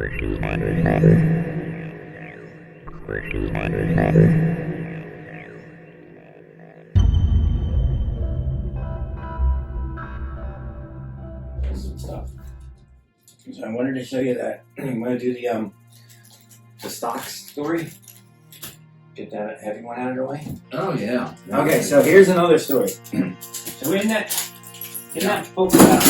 Stuff. So I wanted to show you that. I'm going to do the stocks story. Get that heavy one out of the way. Oh yeah. Okay, so here's another story. So in that book about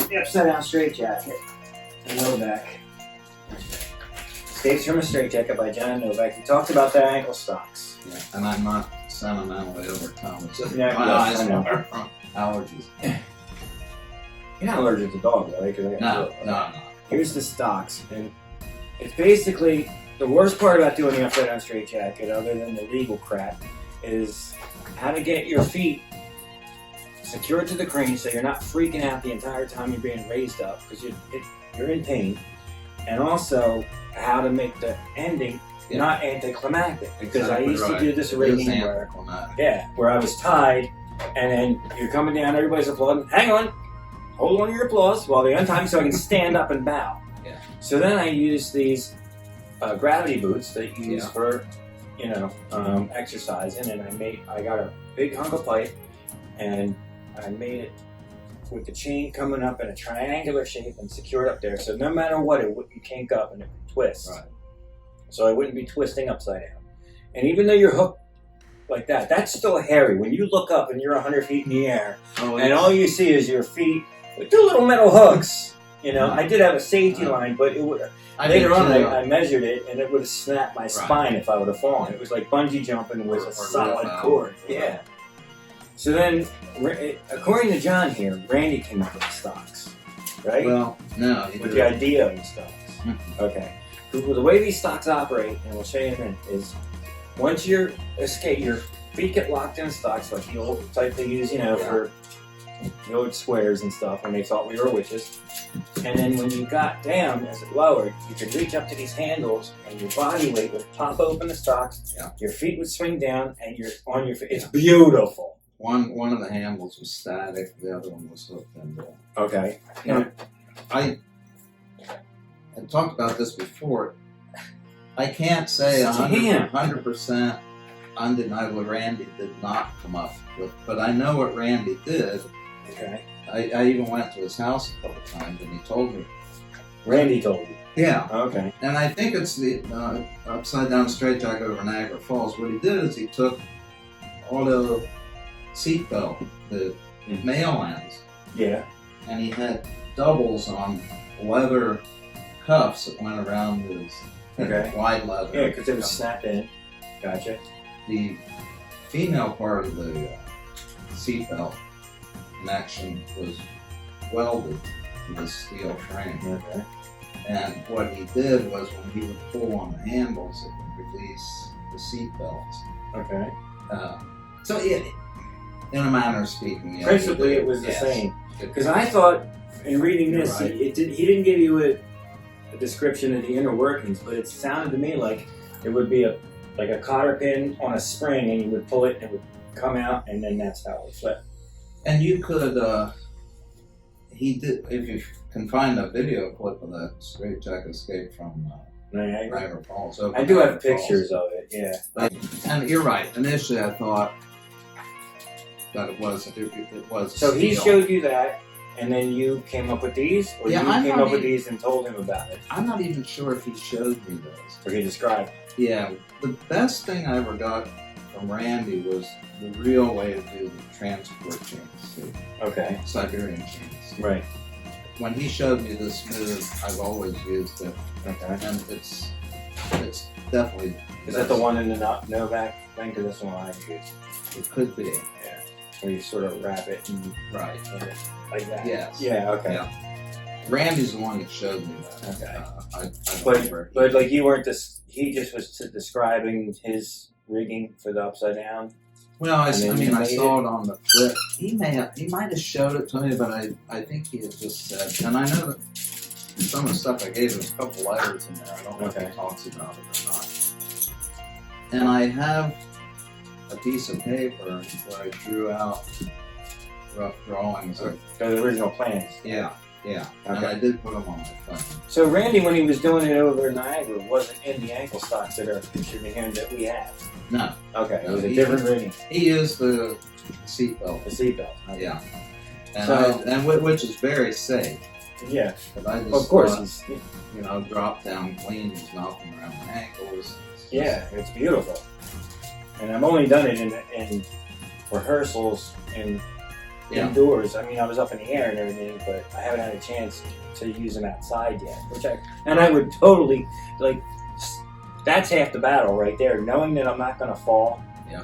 the upside down straitjacket, Novak. Escapes from a Straitjacket by John Novak. He talks about the ankle stocks. Yeah, and I'm not sentimentally overcome. It's just Yeah, my yes, eyes I know. are from allergies. You're not allergic to dogs, right? No. Here's the stocks, and it's basically the worst part about doing the upside down straitjacket, other than the legal crap, is how to get your feet secured to the crane so you're not freaking out the entire time you're being raised up because you're in pain, and also how to make the ending not anticlimactic. Because I used to do this rigging where I was tied, and then you're coming down, everybody's applauding. Hang on. Hold on to your applause while they untie me so I can stand up and bow. Yeah. So then I use these gravity boots that you use for, exercising, and I got a big hunk of pipe, and I made it with the chain coming up in a triangular shape and secured up there. So no matter what, it wouldn't kink up and it would twist. Right. So I wouldn't be twisting upside down. And even though you're hooked like that, that's still hairy. When you look up and you're 100 feet in the air, and all you see is your feet with two little metal hooks. I did have a safety line, but it would. Later on, I measured it, and it would have snapped my spine if I would have fallen. It was like bungee jumping with a solid cord. Yeah. So then, according to John here, Randy came up with the stocks, right? Well, no. With the idea of the stocks. Okay. Well, the way these stocks operate, and we'll show you in a minute, is once you're escape, your feet get locked in stocks, like the old type they use, for the old squares and stuff when they thought we were witches. And then when you got down, as it lowered, you could reach up to these handles, and your body weight would pop open the stocks. Yeah. Your feet would swing down, and you're on your feet. It's beautiful. One of the handles was static, the other one was hooked in there. Okay. Now, I had talked about this before. I can't say 100% undeniably Randy did not come up with, but I know what Randy did. Okay. I even went to his house a couple times, and he told me. Randy told you? Yeah. Okay. And I think it's the upside down straitjacket over Niagara Falls. What he did is he took all the seatbelt, the male ends. Yeah. And he had doubles on leather cuffs that went around his wide leather. Yeah, because it would snap in. Gotcha. The female part of the seatbelt connection was welded to the steel frame. Okay. And what he did was when he would pull on the handles, it would release the seatbelts. Okay. So in a manner of speaking, principally it was the same. Because I thought, in reading this, he didn't give you a description of the inner workings, but it sounded to me like it would be like a cotter pin on a spring, and you would pull it, and it would come out, and then that's how it would flip. And you could, he did, if you can find a video clip of that straitjacket escape from Niagara Falls. I do have pictures of it, yeah. And you're right. Initially, I thought that it was. So he showed you that, and then you came up with these, or you came up with these and told him about it. I'm not even sure if he showed me those. Or he described. Yeah, the best thing I ever got from Randy was the real way to do the transport chains. Okay. Siberian chains. Right. When he showed me this move, I've always used it. Okay. And it's definitely. Is that the one in the Novak thing? Because that's the one I use. It could be. Yeah. Where you sort of wrap it and right. Like that. Yes. Yeah. Okay. Yeah. Randy's the one that showed me that. Okay. But like you weren't he just was describing his rigging for the upside down. Well, I saw it on the clip. He might have showed it to me, but I think he had just said, and I know that some of the stuff I gave him, a couple letters in there. I don't know if he talks about it or not. And I have a piece of paper where I drew out rough drawings of the original plans. Yeah. Yeah, Okay. and I did put them on my phone. So Randy, when he was doing it over in Niagara, wasn't in the ankle stocks that are featured in here that we have. No. Okay, it No, was a he- different rating. He used the seatbelt. The seatbelt. Okay. Yeah. And, So- which is very safe. Yeah. But I just Of course. thought, It's, you know, drop down clean, there's nothing around my ankles. It's just- yeah, it's beautiful. And I've only done it in rehearsals and Yeah. indoors. I mean, I was up in the air and everything, but I haven't had a chance to use them outside yet. I would totally like. That's half the battle right there. Knowing that I'm not going to fall. Yeah.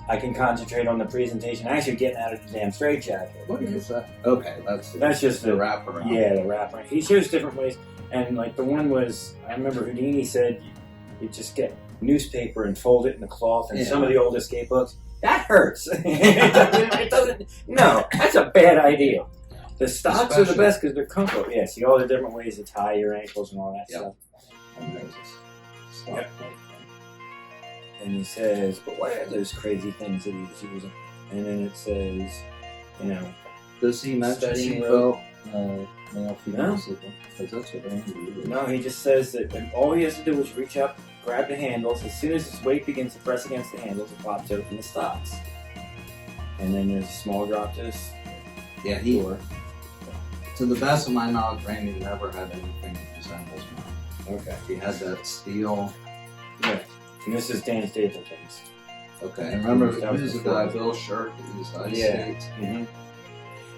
I can concentrate on the presentation. Actually, getting out of the damn straitjacket. What is that? Okay, that's just the the wraparound. Yeah, the wrapper. He shows different ways, and like the one was, I remember Houdini said, you just get newspaper and fold it in the cloth, and Yeah. some of the old escape books. That hurts. it doesn't. No, that's a bad idea. The stocks are the Especially- best because they're comfortable. Yeah, see all the different ways to tie your ankles and all that Yep. stuff. And there's this stop Yep. light And he says, but what are those crazy things that he was using? And then it says, you know, thing. Does he mention Studying seatbelt? Male, female No. seatbelt? Because that's what Randy uses. no, he just says that all he has to do is reach up, grab the handles. As soon as his weight begins to press against the handles, it pops open the stocks. And then there's a small drop to his Yeah, he. door. To the best of my knowledge, Randy never had anything that resembles mine. Okay. He had that steel. Yeah. And this is Dan Stapleton's. Okay, and remember, That was who's the before. guy, Bill Shirk, that used ice Yeah. skates? Mm-hmm.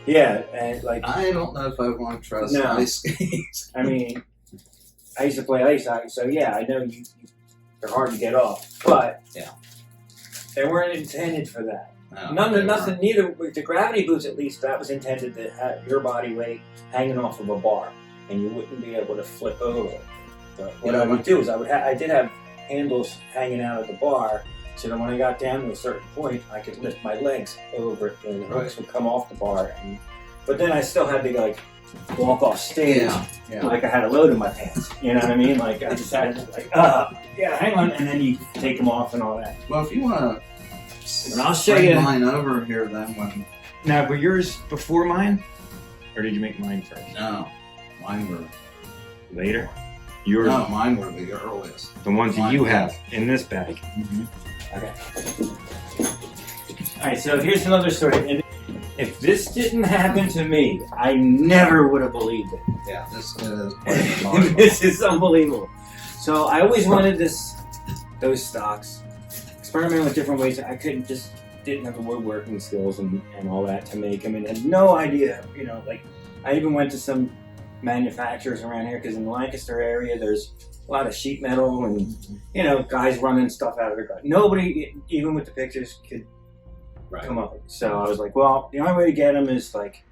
Yeah, and like, I don't know if I want to trust No. ice skates. I mean, I used to play ice hockey, so yeah, I know they're hard to get off, but Yeah. they weren't intended for that. No, they Nothing. Neither with the gravity boots, at least, that was intended to have your body weight hanging off of a bar, and you wouldn't be able to flip over. But what I would do is I did have handles hanging out of the bar, so that when I got down to a certain point, I could lift my legs over it, and the hooks would come off the bar. But then I still had to like walk off stage, Yeah. like I had a load in my pants. You know what I mean? Like I just had to like, yeah, hang on, and then you take them off and all that. Well, if you want to, And I'll show you- mine over here then. When Now, were yours before mine, or did you make mine first? no, mine were Later. Yours, no, mine were the earliest. the ones that you have in this bag. Mm-hmm. Okay. All right. So here's another story. And if this didn't happen to me, I never would have believed it. Yeah, this is quite remarkable. This is unbelievable. So I always wanted those stocks. Experimenting with different ways. I didn't have the woodworking skills and all that to make them, and had no idea. You know, like I even went to some manufacturers around here because in the Lancaster area there's a lot of sheet metal and guys running stuff out of their garage. Nobody, even with the pictures, could Right. come up with it. So I was like, well, the only way to get them is like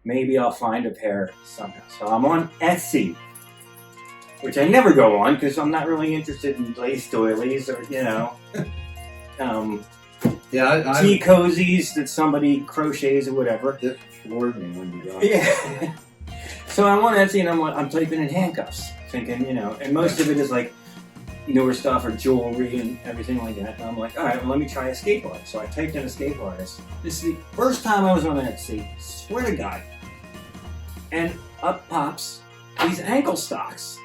maybe I'll find a pair somehow. So I'm on Etsy, which I never go on because I'm not really interested in lace doilies or Yeah, tea cozies that somebody crochets or whatever. it floored me when you got Yeah. So I'm on Etsy and I'm typing in handcuffs, thinking, and most of it is like newer stuff or jewelry and everything like that. And I'm like, all right, well, let me try escape artist. So I typed in escape artist. This is the first time I was on Etsy, swear to God. And up pops these ankle stocks.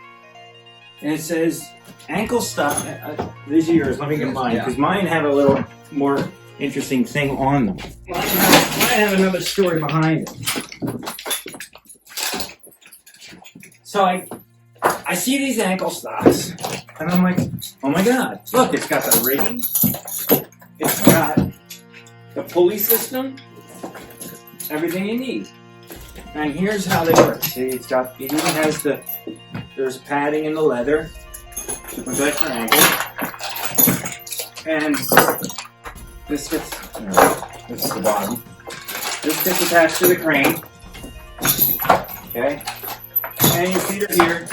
And it says, ankle stock. These are yours. Let me get mine, because mine have a little more interesting thing on them. Well, I have another story behind it. So I see these ankle stocks, and I'm like, oh my God, look, it's got the rigging, it's got the pulley system, everything you need. And here's how they work. See, it even has there's padding in the leather to protect your ankle. And this fits, this is the bottom. This fits attached to the crane. Okay? And your feet are here.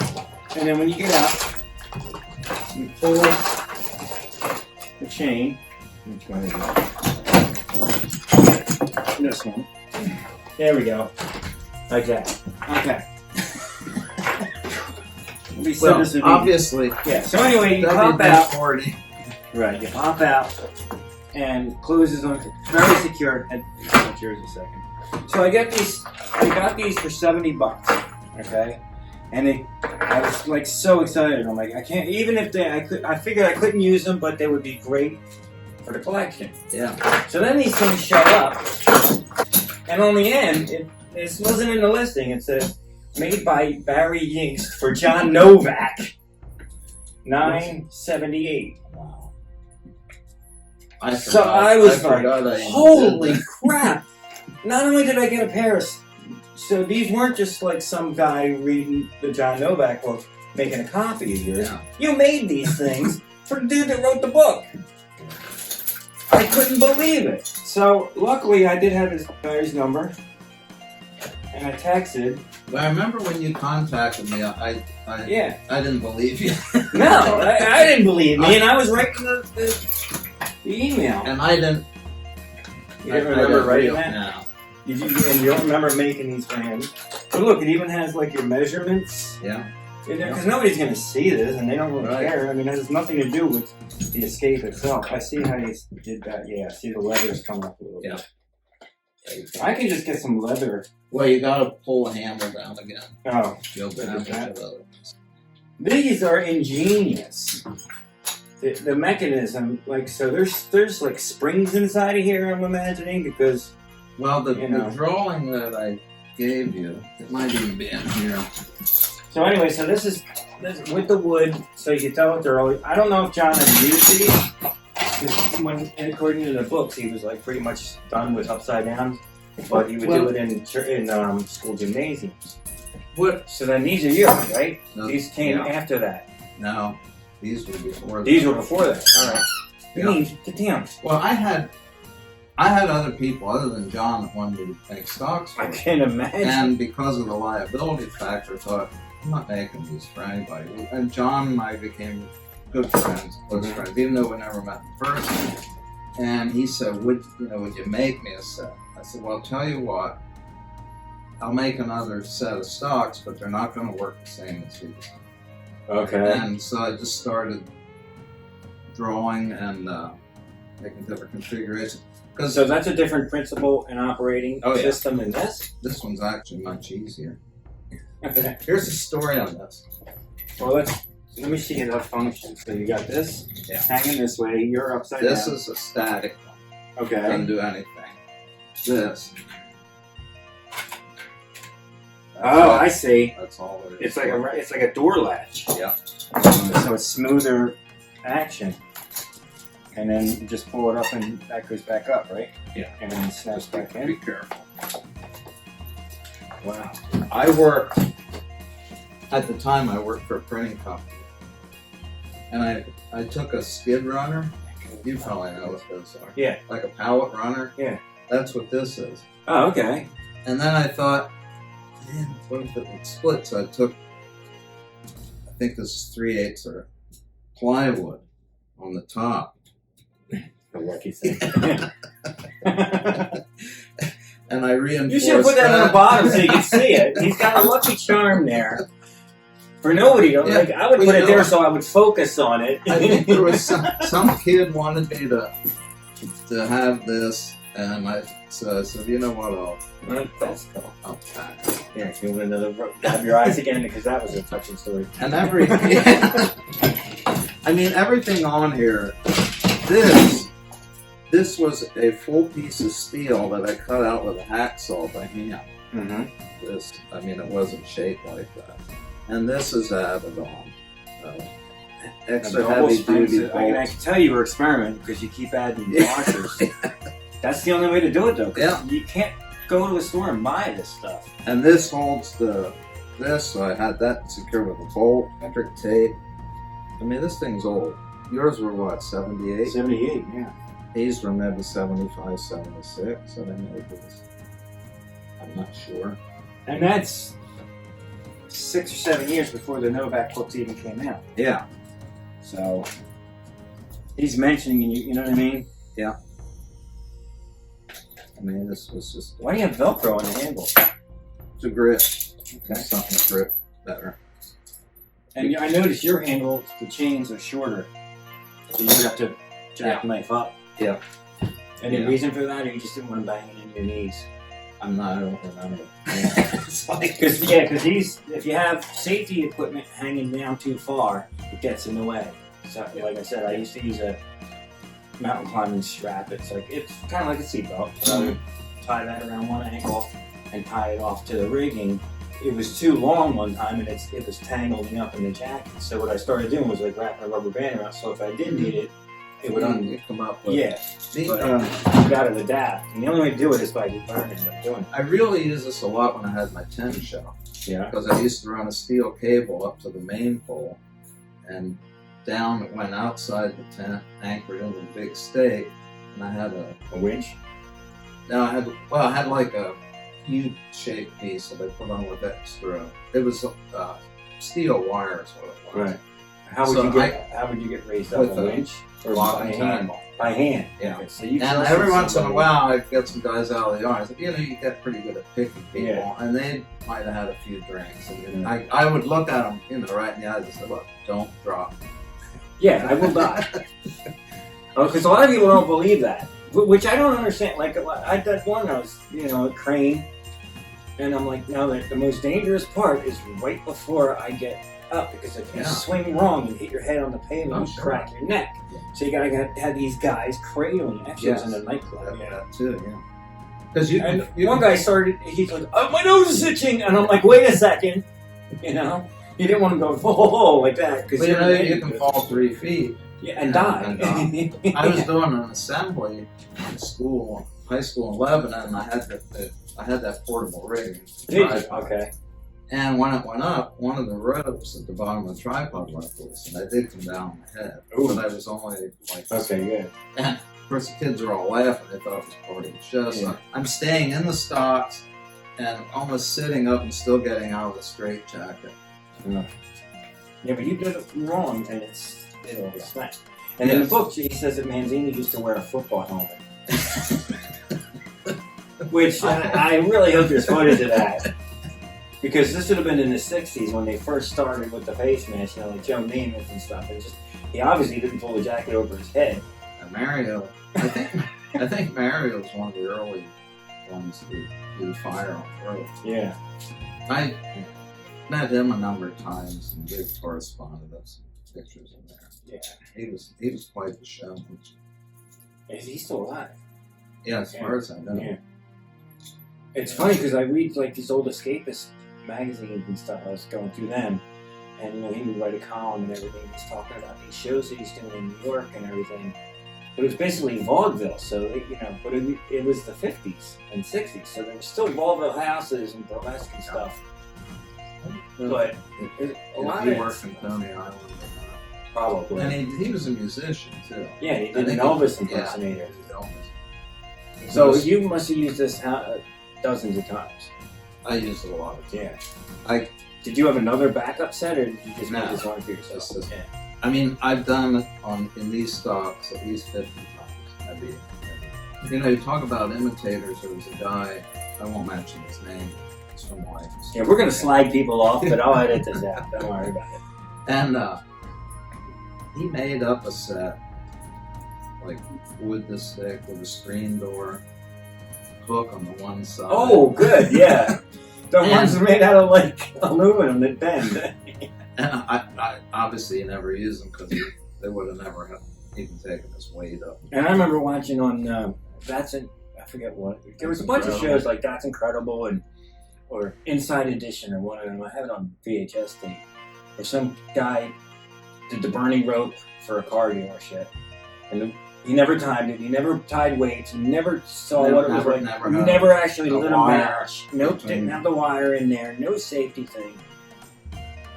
And then when you get out, you pull the chain. Which one is it? This one. There we go. Like that. Okay. Well, obviously, yeah. So anyway, you pop out. WD-40. Right. You pop out, and closes on. Very secure. And I'll yours a second. So I got these for $70, okay? And I was like so excited. I'm like, I can't, even if I figured I couldn't use them, but they would be great for the collection. Yeah. So then these things show up, and on the end, this wasn't in the listing. It said, made by Barry Yiengst for John Novak, $9.78. Wow. I was like, holy crap! Not only did I get a pair of, so these weren't just like some guy reading the John Novak book, making a copy of yours. Yeah. You made these things for the dude that wrote the book. I couldn't believe it. So luckily I did have his guy's number, and I texted. But I remember when you contacted me, I didn't believe you. No, I didn't believe me, and I was writing the email. And I didn't. You didn't remember writing that? No. And you don't remember making these for him. But look, it even has like your measurements. Yeah. Because nobody's going to see this, and they don't really care. I mean, it has nothing to do with the escape itself. I see how you did that. Yeah, see the leather's coming up a little bit. I can just get some leather. Well, you got to pull the handle down again. Oh. You'll damage it otherwise. These are ingenious. The mechanism, like, so there's like springs inside of here, I'm imagining, because... Well, the drawing that I gave you, it might even be in here. So anyway, so this is with the wood, so you can tell it's early. I don't know if John had used these, because according to the books, he was like pretty much done with upside down, but he would do it in school gymnasiums. What? So then these are yours, right? No, These came after that. No, these were before. These were before that. All right. Yeah. I mean, damn. Well, I had other people other than John that wanted me to make stocks for I it. can't imagine. And because of the liability factor, I thought, I'm not making these for anybody. And John and I became good friends, close friends, even though we never met in person. And he said, would you make me a set? I said, well, I'll tell you what, I'll make another set of stocks, but they're not going to work the same as these. Okay. And so I just started drawing and making different configurations. So that's a different principle and operating system than this? This one's actually much easier. Okay. Here's the story on this. Well, let me see how it functions. So you got this hanging this way. You're upside down. This is a static one. Okay. Doesn't do anything. This. I see. That's all it is. It's like a door latch. Yeah. So it's smoother action. And then you just pull it up and that goes back up, right? Yeah. And then it snaps back in. Be careful. Wow. At the time I worked for a printing company. And I took a skid runner. You probably know what those are. Yeah. Like a pallet runner. Yeah. That's what this is. Oh, okay. And then I thought, man, what if it would split? So I took, I think this is 3/8 or plywood on the top. The lucky thing. And I reinforced You should put that on the bottom so you can see it. He's got a lucky charm there. For nobody, like I would put it there so I would focus on it. I think there was some kid wanted me to have this, and I said, you know what, That's cool. I'll pack it. Yeah, if you want another, dab your eyes again because that was a touching story. And everything on here, this was a full piece of steel that I cut out with a hacksaw by hand. Mm-hmm. It wasn't shaped like that. And this is added on. Extra heavy duty bolts. I can tell you were experimenting because you keep adding washers. That's the only way to do it though. Yeah. You can't go to a store and buy this stuff. And this holds this, so I had that secured with a bolt, electric tape. This thing's old. Yours were what, 78? 78, yeah. These were maybe 75, 76. I don't know if it was. I'm not sure. And that's 6 or 7 years before the Novak books even came out. Yeah. So he's mentioning you know what I mean? Yeah. This was just. Why do you have Velcro on the handle? It's a grip. Okay. Something to grip better. And I noticed your handle, the chains are shorter. So you would have to jack the knife up. Yeah. Any reason for that, or you just didn't want to bang it in your knees? I don't remember. It's like, because if you have safety equipment hanging down too far, it gets in the way. So, like I said, I used to use a mountain climbing strap. It's kind of like a seatbelt. So I would tie that around one ankle and tie it off to the rigging. It was too long one time, and it was tangling up in the jacket. So what I started doing was like wrapping a rubber band around. So if I did need it, it would come up with. Yeah, but you got to adapt, and the only way to do it is by learning by doing it. I really used this a lot when I had my tent shell. Yeah. Because I used to run a steel cable up to the main pole, and down it went outside the tent, anchored into a big stake, and I had a winch. No, I had like a U-shaped piece that I put on with extra. It was steel wire is what it was. Right. How would you get raised up? With a winch or lock by and hand? time. By hand. Yeah. Okay, so you and every once in a while, I'd get some guys out of the yard. I said, you get pretty good at picking people, and they might have had a few drinks. And I would look at them, right in the eyes and say, "Look, don't drop." Yeah, I will die. Because a lot of people don't believe that, which I don't understand. Like I did one, I was a crane, and I'm like, no, the most dangerous part is right before I get up, because if you swing wrong and hit your head on the pavement, you crack your neck. Yeah. So you gotta have these guys cradling. Actually, it was in a nightclub. Yeah, that too. Yeah. Because one guy started. He's like, "Oh, my nose is itching," and I'm like, "Wait a second," You didn't want to go like that, because you can fall 3 feet. Yeah, and die. I was doing an assembly in school, high school in Lebanon, and I had that portable rig. Okay. And when it went up, one of the ropes at the bottom of the tripod left loose, and I did come down on my head. Ooh. But I was only like... Okay, good. And of course the kids were all laughing. They thought it was part of the show. So I'm staying in the stocks and almost sitting up and still getting out of the straitjacket. Yeah, but you did it wrong, and it'll snap. And in the book, he says that Manzini used to wear a football helmet. Which I really hope there's footage of that. Because this would have been in the 60s when they first started with the face mask, like Joe Namath and stuff. And he obviously didn't pull the jacket over his head. And Mario, I think Mario was one of the early ones to do fire on the road. Yeah. I met him a number of times and we've corresponded with some pictures in there. Yeah. He was quite the show. Is he still alive? Yeah, as far as I know. Yeah. It's funny because I read like these old escapist magazines and stuff. I was going through them, and he would write a column and everything. He was talking about these shows that he's doing in New York and everything. But it was basically vaudeville, so but it was the 50s and 60s, so there were still vaudeville houses and burlesque and stuff. But a lot of he worked in Coney Island. Probably. And he was a musician too. Yeah, he did an Elvis impersonator. Elvis. So you must have used this dozens of times. I used it a lot of times. Yeah. Did you have another backup set, or did you just make this one for yourself? I mean, I've done it in these stocks at least 50 times. You talk about imitators. There was a guy, I won't mention his name. It's from Yiengst. Yeah, we're going to slag people off, but I'll edit this out. Don't worry about it. And he made up a set, like wood this thick with a screen door, hook on the one side. Oh, good, yeah. The ones are made out of like aluminum that bend. And I obviously never used them because they would have never even taken this weight up. And I remember watching on I forget what. There was a bunch of shows like That's Incredible or Inside Edition or one of them. I have it on VHS tape. Where some guy did the burning rope for a car dealership, and he never timed it. He never tied weights. He never saw what it was like. Never actually lit a match. Nope, didn't have the wire in there. No safety thing.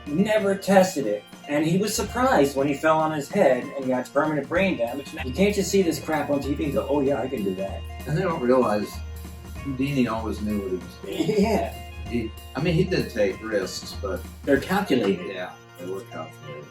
Never tested it, and he was surprised when he fell on his head and got permanent brain damage. You can't just see this crap on TV and go, "Oh yeah, I can do that." And they don't realize Houdini always knew what he was doing. Yeah. He did take risks, but they're calculated. Yeah, they were calculated.